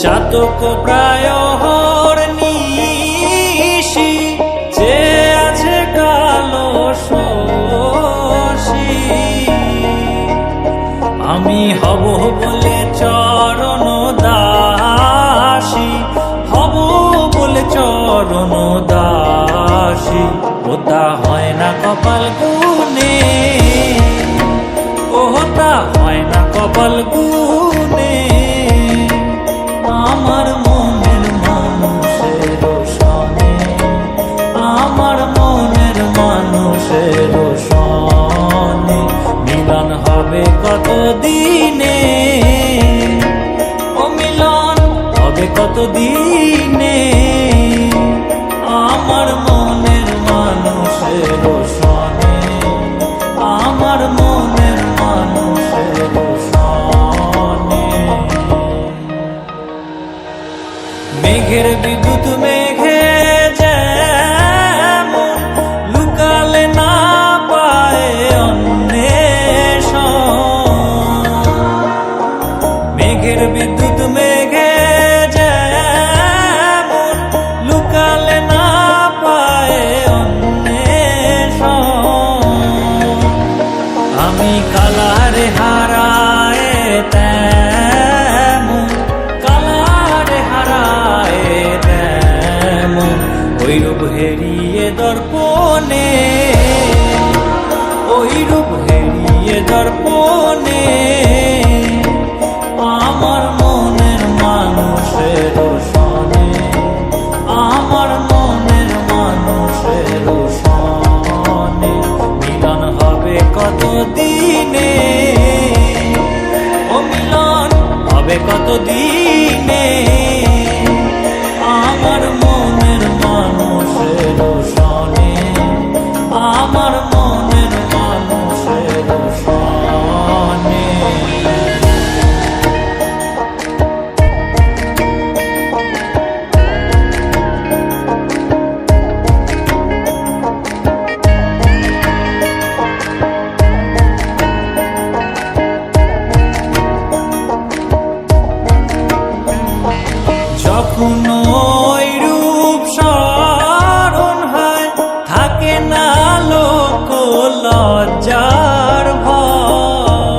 চাতক প্রায় নিশি যে আছে কালো শশী, আমি হব বলে চরণ দাসী, হব বলে চরণ দাসী। ওটা হয় না কপাল গুনে, ওটা হয় না কপাল গুনে। আমার মনের মানুষের সনে, আমার মনের মানুষের সনে মিলন হবে কত দিনে, ও মিলন হবে কত দিনে। আমার মনের মানুষের সনে, আমার মনের মানুষের সনে। মেঘের বিদ্যুৎ মেঘে যেমন লুকালে না পায় অন্বেষণ, মেঘের বিদ্যুৎ মেঘে যেমন লুকালে না পায় অন্বেষণ। আমি কালারে হারায় তেমন, কালারে হারায় তেমন ওই রূপ হেরিয়ে দর্পণে, ওই রূপ হেরিয়ে দর্পণে। আমার মনের মানুষের সনে, আমার মনের মানুষের সনে মিলন হবে কত দিনে, ও মিলন হবে কত দিনে। আমার মনের মানুষের সনে, আমার মনের মানুষের সনে। যখন ওই রূপ স্মরণ হয় থাকে না লোক লজ্জার ভয়,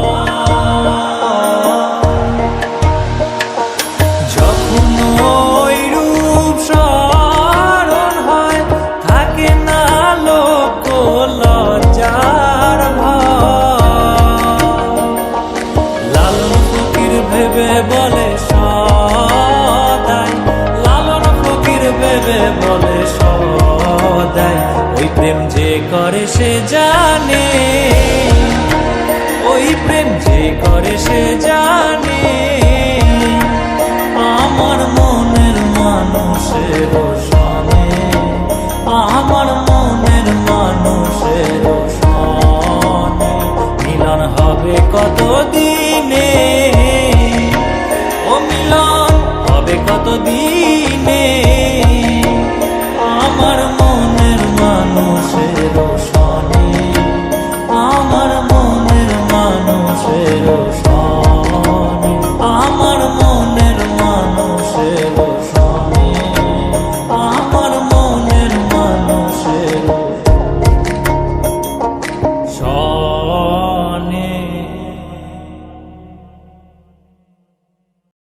যখন ওই রূপ স্মরণ হয় থাকে না লোক লজ্জার ভয়। লালন ফকির ভেবে বলে সদাই, লালন ফকির ভেবে বলে সদাই ওই প্রেম যে করে সে জানে, ওই প্রেম যে করে সে জানে। আমার মনের মানুষের সনে, আমার মনের মানুষের সনে মিলন হবে কত